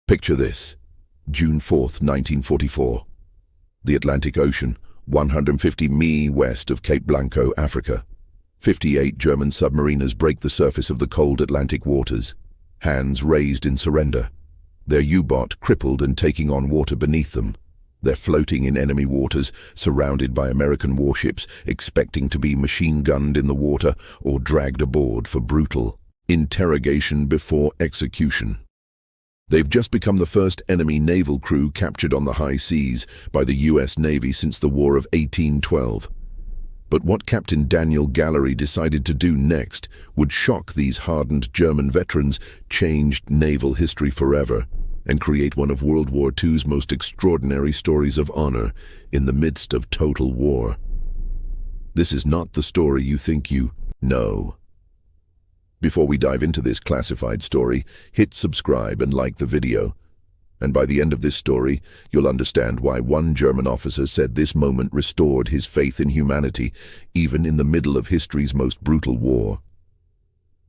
Picture this. June 4th, 1944. The Atlantic Ocean, 150 mi west of Cape Blanco, Africa. 58 German submariners break the surface of the cold Atlantic waters, hands raised in surrender. Their U-boat crippled and taking on water beneath them. They're floating in enemy waters, surrounded by American warships, expecting to be machine-gunned in the water or dragged aboard for brutal interrogation before execution. They've just become the first enemy naval crew captured on the high seas by the U.S. Navy since the War of 1812. But what Captain Daniel Gallery decided to do next would shock these hardened German veterans, change naval history forever, and create one of World War II's most extraordinary stories of honor in the midst of total war. This is not the story you think you know. Before we dive into this classified story, hit subscribe and like the video. And by the end of this story, you'll understand why one German officer said this moment restored his faith in humanity, even in the middle of history's most brutal war.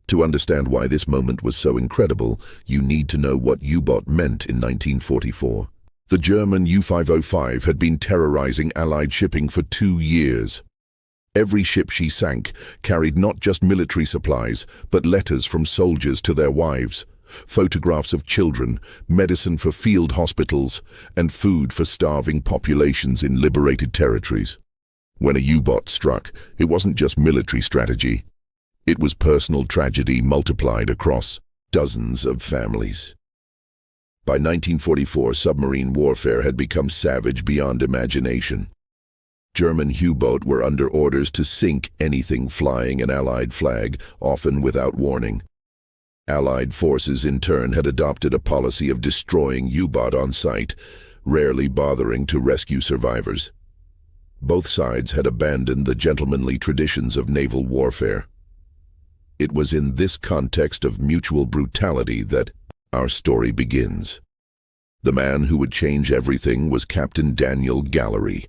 To understand why this moment was so incredible, you need to know what U-boat meant in 1944. The German U-505 had been terrorizing Allied shipping for 2 years. Every ship she sank carried not just military supplies, but letters from soldiers to their wives, photographs of children, medicine for field hospitals, and food for starving populations in liberated territories. When a U-boat struck, it wasn't just military strategy. It was personal tragedy multiplied across dozens of families. By 1944, submarine warfare had become savage beyond imagination. German U-boats were under orders to sink anything flying an Allied flag, often without warning. Allied forces, in turn, had adopted a policy of destroying U-boat on sight, rarely bothering to rescue survivors. Both sides had abandoned the gentlemanly traditions of naval warfare. It was in this context of mutual brutality that our story begins. The man who would change everything was Captain Daniel Gallery,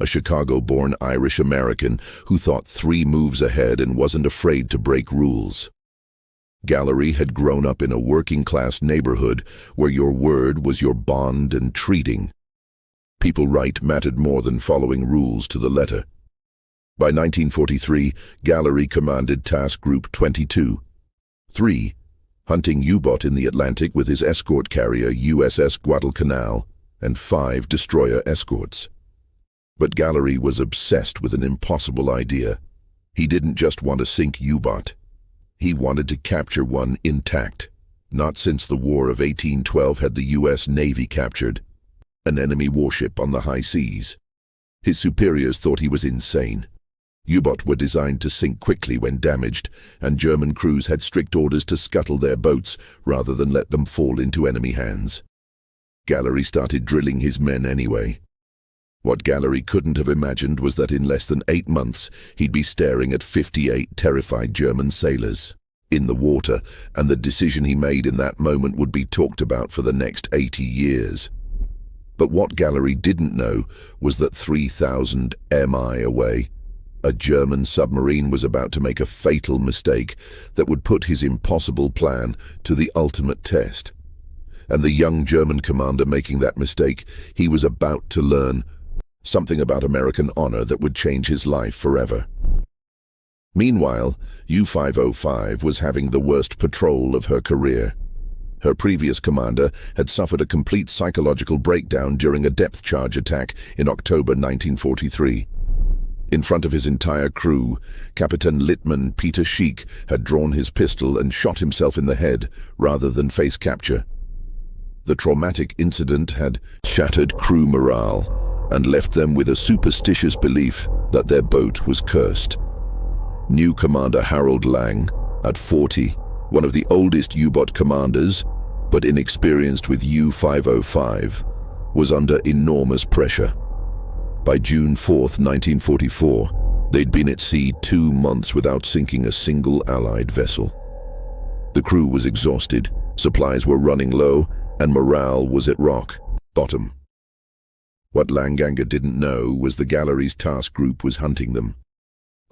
a Chicago-born Irish-American who thought 3 moves ahead and wasn't afraid to break rules. Gallery had grown up in a working-class neighborhood where your word was your bond and treating. People right mattered more than following rules to the letter. By 1943, Gallery commanded Task Group 22, 3, hunting U-boat in the Atlantic with his escort carrier USS Guadalcanal and 5 destroyer escorts. But Gallery was obsessed with an impossible idea. He didn't just want to sink U-boat. He wanted to capture one intact. Not since the War of 1812 had the U.S. Navy captured an enemy warship on the high seas. His superiors thought he was insane. U-boats were designed to sink quickly when damaged, and German crews had strict orders to scuttle their boats rather than let them fall into enemy hands. Gallery started drilling his men anyway. What Gallery couldn't have imagined was that in less than 8 months, he'd be staring at 58 terrified German sailors in the water, and the decision he made in that moment would be talked about for the next 80 years. But what Gallery didn't know was that 3,000 mi away, a German submarine was about to make a fatal mistake that would put his impossible plan to the ultimate test. And the young German commander making that mistake, he was about to learn something about American honor that would change his life forever. Meanwhile, U-505 was having the worst patrol of her career. Her previous commander had suffered a complete psychological breakdown during a depth charge attack in October 1943. In front of his entire crew, Captain Lieutenant Peter Schick had drawn his pistol and shot himself in the head rather than face capture. The traumatic incident had shattered crew morale and left them with a superstitious belief that their boat was cursed. New Commander Harold Lang, at 40, one of the oldest U-boat commanders, but inexperienced with U-505, was under enormous pressure. By June 4th, 1944, they'd been at sea 2 months without sinking a single Allied vessel. The crew was exhausted, supplies were running low, and morale was at rock bottom. What Langanger didn't know was the Gallery's task group was hunting them.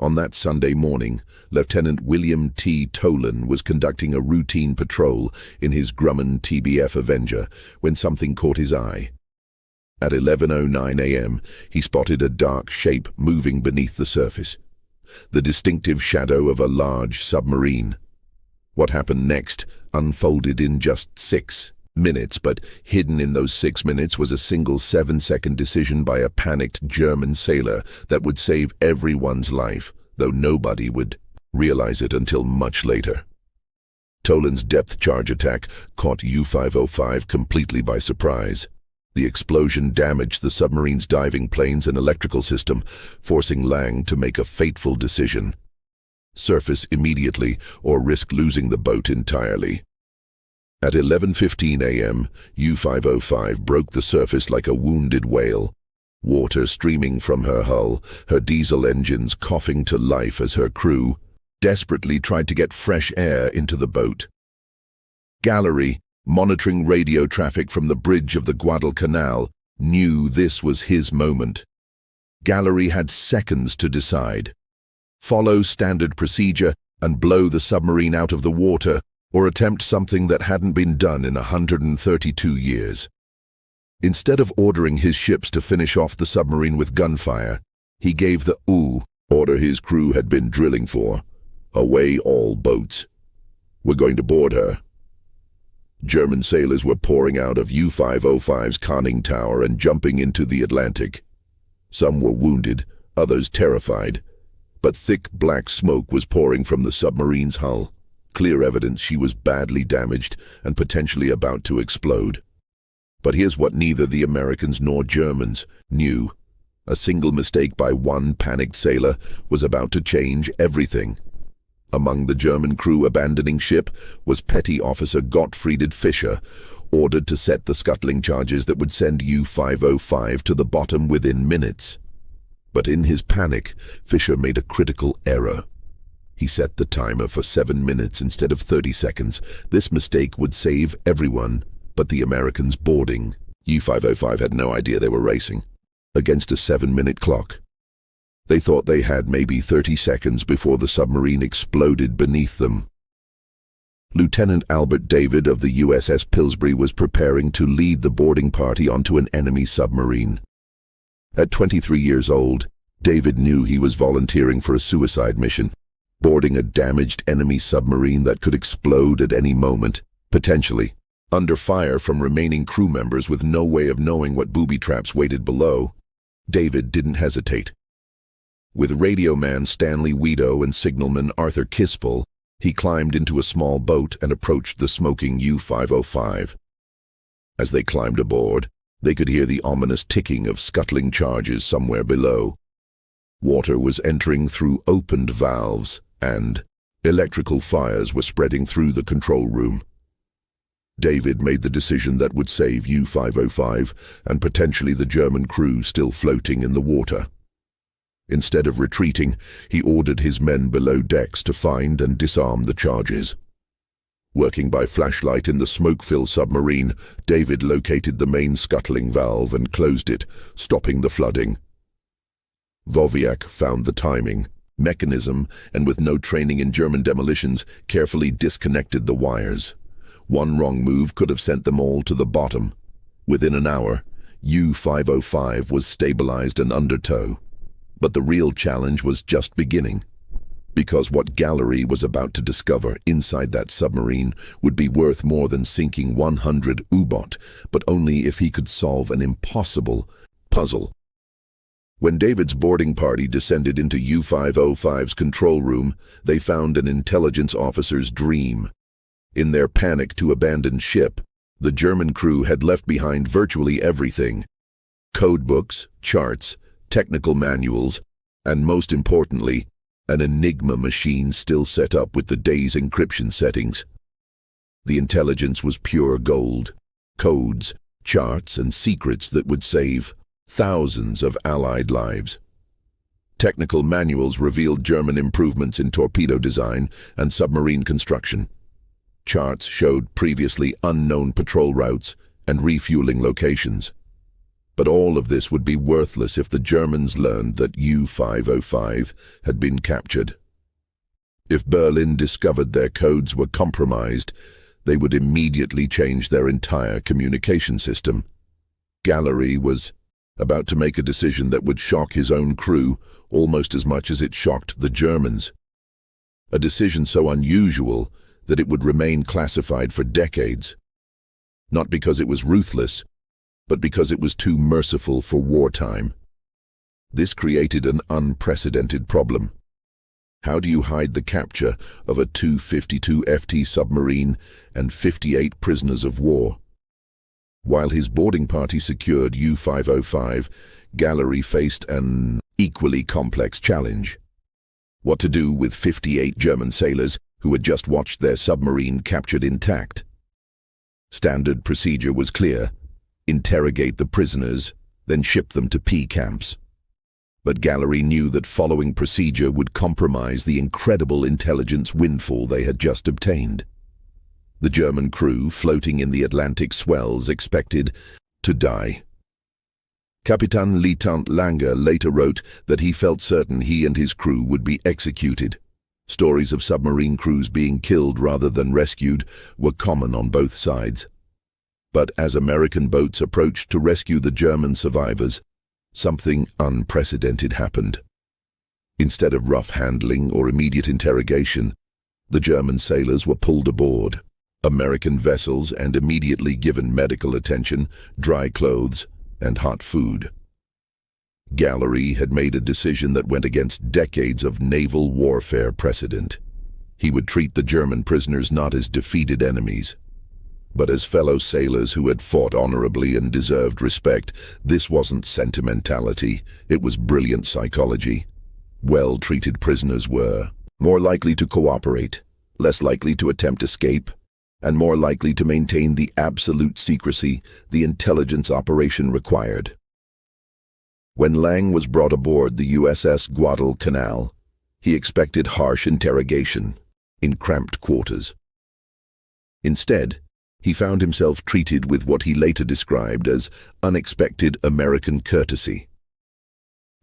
On that Sunday morning, Lieutenant William T. Tolan was conducting a routine patrol in his Grumman TBF Avenger when something caught his eye. At 11:09 a.m., he spotted a dark shape moving beneath the surface, the distinctive shadow of a large submarine. What happened next unfolded in just 6 minutes, but hidden in those 6 minutes was a single 7-second decision by a panicked German sailor that would save everyone's life, though nobody would realize it until much later. Tolan's depth charge attack caught U-505 completely by surprise. The explosion damaged the submarine's diving planes and electrical system, forcing Lang to make a fateful decision: surface immediately or risk losing the boat entirely. At 11:15 a.m., U-505 broke the surface like a wounded whale, water streaming from her hull, her diesel engines coughing to life as her crew desperately tried to get fresh air into the boat. Gallery, monitoring radio traffic from the bridge of the Guadalcanal, knew this was his moment. Gallery had seconds to decide: follow standard procedure and blow the submarine out of the water, or attempt something that hadn't been done in 132 years. Instead of ordering his ships to finish off the submarine with gunfire, he gave the order his crew had been drilling for: away all boats. We're going to board her. German sailors were pouring out of U-505's conning tower and jumping into the Atlantic. Some were wounded, others terrified, but thick black smoke was pouring from the submarine's hull, clear evidence she was badly damaged and potentially about to explode. But here's what neither the Americans nor Germans knew: a single mistake by one panicked sailor was about to change everything. Among the German crew abandoning ship was Petty Officer Gottfried Fischer, ordered to set the scuttling charges that would send U-505 to the bottom within minutes. But in his panic, Fischer made a critical error. He set the timer for 7 minutes instead of 30 seconds. This mistake would save everyone but the Americans boarding. U-505 had no idea they were racing against a 7-minute clock. They thought they had maybe 30 seconds before the submarine exploded beneath them. Lieutenant Albert David of the USS Pillsbury was preparing to lead the boarding party onto an enemy submarine. At 23 years old, David knew he was volunteering for a suicide mission, boarding a damaged enemy submarine that could explode at any moment, potentially, under fire from remaining crew members with no way of knowing what booby traps waited below. David didn't hesitate. With radio man Stanley Weedo and signalman Arthur Kispel, he climbed into a small boat and approached the smoking U-505. As they climbed aboard, they could hear the ominous ticking of scuttling charges somewhere below. Water was entering through opened valves, and electrical fires were spreading through the control room. David made the decision that would save U-505 and potentially the German crew still floating in the water. Instead of retreating, he ordered his men below decks to find and disarm the charges. Working by flashlight in the smoke-filled submarine, David located the main scuttling valve and closed it, stopping the flooding. Wawriak found the timing, mechanism, and with no training in German demolitions, carefully disconnected the wires. One wrong move could have sent them all to the bottom. Within an hour, U-505 was stabilized and under tow. But the real challenge was just beginning, because what Gallery was about to discover inside that submarine would be worth more than sinking 100 U-boat, but only if he could solve an impossible puzzle. When David's boarding party descended into U-505's control room, they found an intelligence officer's dream. In their panic to abandon ship, the German crew had left behind virtually everything: codebooks, charts, technical manuals, and most importantly, an Enigma machine still set up with the day's encryption settings. The intelligence was pure gold: codes, charts, and secrets that would save thousands of Allied lives. Technical manuals revealed German improvements in torpedo design and submarine construction. Charts showed previously unknown patrol routes and refueling locations. But all of this would be worthless if the Germans learned that U-505 had been captured. If Berlin discovered their codes were compromised, they would immediately change their entire communication system. Gallery was about to make a decision that would shock his own crew almost as much as it shocked the Germans. A decision so unusual that it would remain classified for decades. Not because it was ruthless, but because it was too merciful for wartime. This created an unprecedented problem. How do you hide the capture of a 252 FT submarine and 58 prisoners of war? While his boarding party secured U-505, Gallery faced an equally complex challenge. What to do with 58 German sailors who had just watched their submarine captured intact? Standard procedure was clear: interrogate the prisoners, then ship them to P camps. But Gallery knew that following procedure would compromise the incredible intelligence windfall they had just obtained. The German crew, floating in the Atlantic swells, expected to die. Captain Lieutenant Langer later wrote that he felt certain he and his crew would be executed. Stories of submarine crews being killed rather than rescued were common on both sides. But as American boats approached to rescue the German survivors, something unprecedented happened. Instead of rough handling or immediate interrogation, the German sailors were pulled aboard American vessels and immediately given medical attention, dry clothes, and hot food. Gallery had made a decision that went against decades of naval warfare precedent. He would treat the German prisoners not as defeated enemies, but as fellow sailors who had fought honorably and deserved respect. This wasn't sentimentality, it was brilliant psychology. Well-treated prisoners were more likely to cooperate, less likely to attempt escape, and more likely to maintain the absolute secrecy the intelligence operation required. When Lang was brought aboard the USS Guadalcanal, he expected harsh interrogation in cramped quarters. Instead, he found himself treated with what he later described as unexpected American courtesy.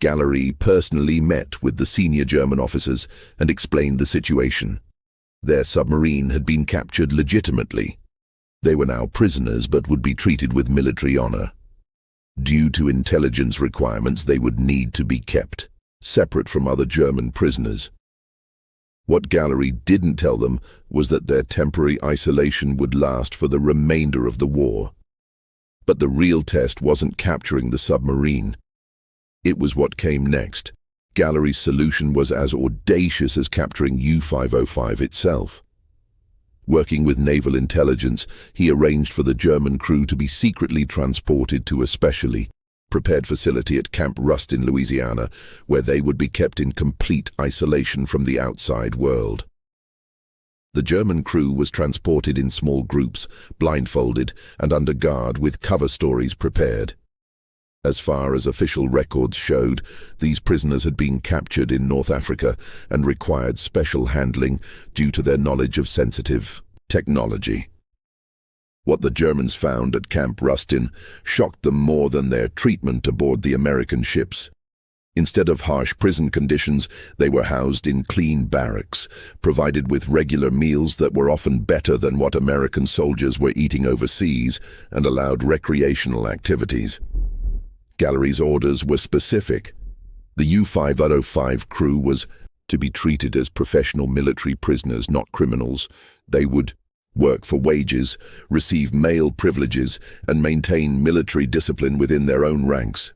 Gallery personally met with the senior German officers and explained the situation. Their submarine had been captured legitimately. They were now prisoners but would be treated with military honor. Due to intelligence requirements, they would need to be kept separate from other German prisoners. What Gallery didn't tell them was that their temporary isolation would last for the remainder of the war. But the real test wasn't capturing the submarine. It was what came next. Gallery's solution was as audacious as capturing U-505 itself. Working with naval intelligence, he arranged for the German crew to be secretly transported to a specially prepared facility at Camp Rustin, Louisiana, where they would be kept in complete isolation from the outside world. The German crew was transported in small groups, blindfolded and under guard with cover stories prepared. As far as official records showed, these prisoners had been captured in North Africa and required special handling due to their knowledge of sensitive technology. What the Germans found at Camp Rustin shocked them more than their treatment aboard the American ships. Instead of harsh prison conditions, they were housed in clean barracks, provided with regular meals that were often better than what American soldiers were eating overseas, and allowed recreational activities. Gallery's orders were specific. The U-505 crew was to be treated as professional military prisoners, not criminals. They would work for wages, receive male privileges, and maintain military discipline within their own ranks.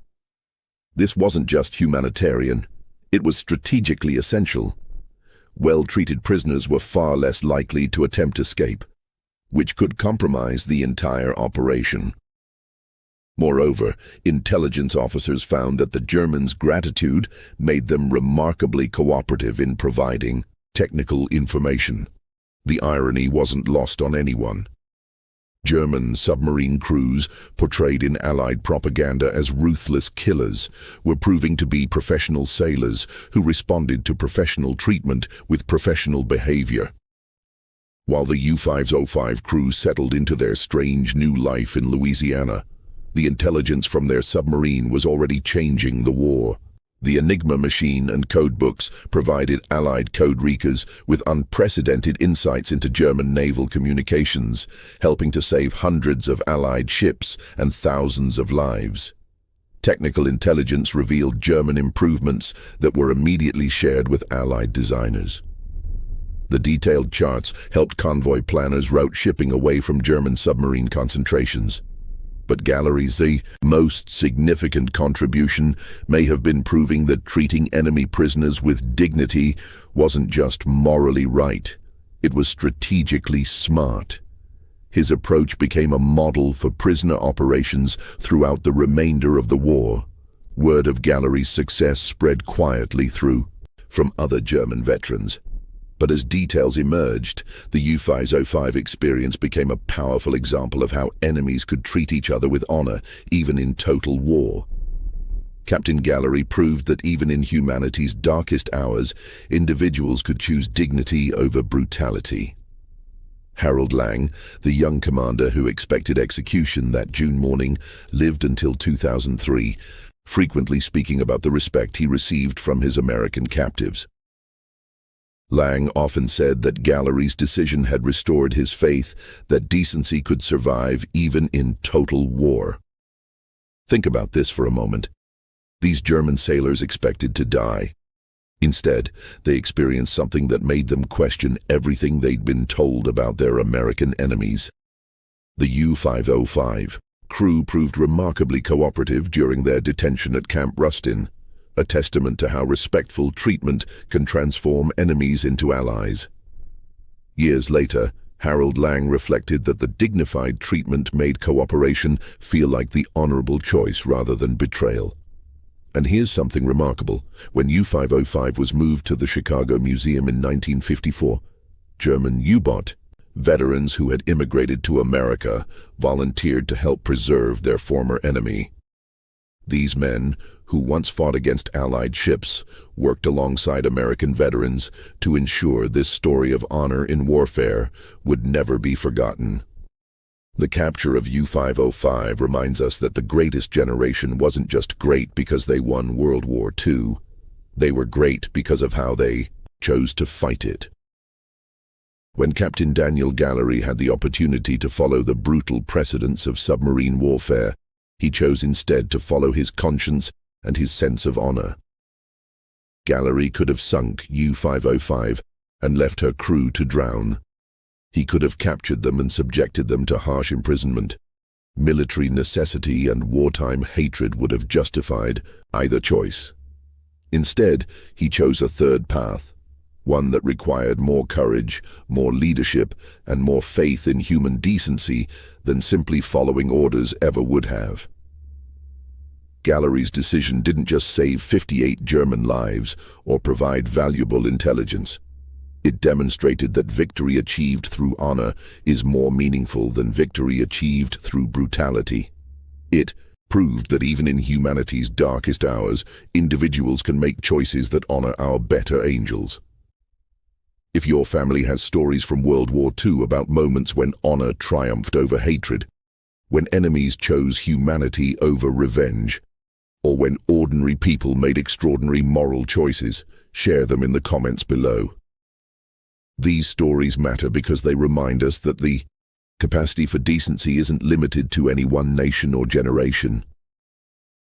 This wasn't just humanitarian, it was strategically essential. Well-treated prisoners were far less likely to attempt escape, which could compromise the entire operation. Moreover, intelligence officers found that the Germans' gratitude made them remarkably cooperative in providing technical information. The irony wasn't lost on anyone. German submarine crews, portrayed in Allied propaganda as ruthless killers, were proving to be professional sailors who responded to professional treatment with professional behavior. While the U-505 crew settled into their strange new life in Louisiana, The intelligence from their submarine was already changing the war. The Enigma machine and codebooks provided Allied code readers with unprecedented insights into German naval communications, helping to save hundreds of Allied ships and thousands of lives. Technical intelligence revealed German improvements that were immediately shared with Allied designers. The detailed charts helped convoy planners route shipping away from German submarine concentrations. But Gallery's most significant contribution may have been proving that treating enemy prisoners with dignity wasn't just morally right, it was strategically smart. His approach became a model for prisoner operations throughout the remainder of the war. Word of Gallery's success spread quietly from other German veterans. But as details emerged, the U-505 experience became a powerful example of how enemies could treat each other with honor, even in total war. Captain Gallery proved that even in humanity's darkest hours, individuals could choose dignity over brutality. Harold Lang, the young commander who expected execution that June morning, lived until 2003, frequently speaking about the respect he received from his American captives. Lang often said that Gallery's decision had restored his faith that decency could survive even in total war. Think about this for a moment. These German sailors expected to die. Instead, they experienced something that made them question everything they'd been told about their American enemies. The U-505 crew proved remarkably cooperative during their detention at Camp Rustin, a testament to how respectful treatment can transform enemies into allies. Years later, Harold Lang reflected that the dignified treatment made cooperation feel like the honorable choice rather than betrayal. And here's something remarkable. When U-505 was moved to the Chicago Museum in 1954, German U-boat veterans who had immigrated to America volunteered to help preserve their former enemy. These men, who once fought against Allied ships, worked alongside American veterans to ensure this story of honor in warfare would never be forgotten. The capture of U-505 reminds us that the greatest generation wasn't just great because they won World War II. They were great because of how they chose to fight it. When Captain Daniel Gallery had the opportunity to follow the brutal precedents of submarine warfare, he chose instead to follow his conscience and his sense of honor. Gallery could have sunk U-505 and left her crew to drown. He could have captured them and subjected them to harsh imprisonment. Military necessity and wartime hatred would have justified either choice. Instead, he chose a third path, one that required more courage, more leadership, and more faith in human decency than simply following orders ever would have. Gallery's decision didn't just save 58 German lives or provide valuable intelligence. It demonstrated that victory achieved through honor is more meaningful than victory achieved through brutality. It proved that even in humanity's darkest hours, individuals can make choices that honor our better angels. If your family has stories from World War II about moments when honor triumphed over hatred, when enemies chose humanity over revenge, or when ordinary people made extraordinary moral choices, share them in the comments below. These stories matter because they remind us that the capacity for decency isn't limited to any one nation or generation.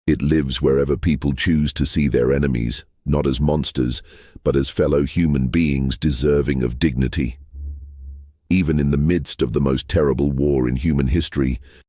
It lives wherever people choose to see their enemies, not as monsters, but as fellow human beings deserving of dignity. Even in the midst of the most terrible war in human history,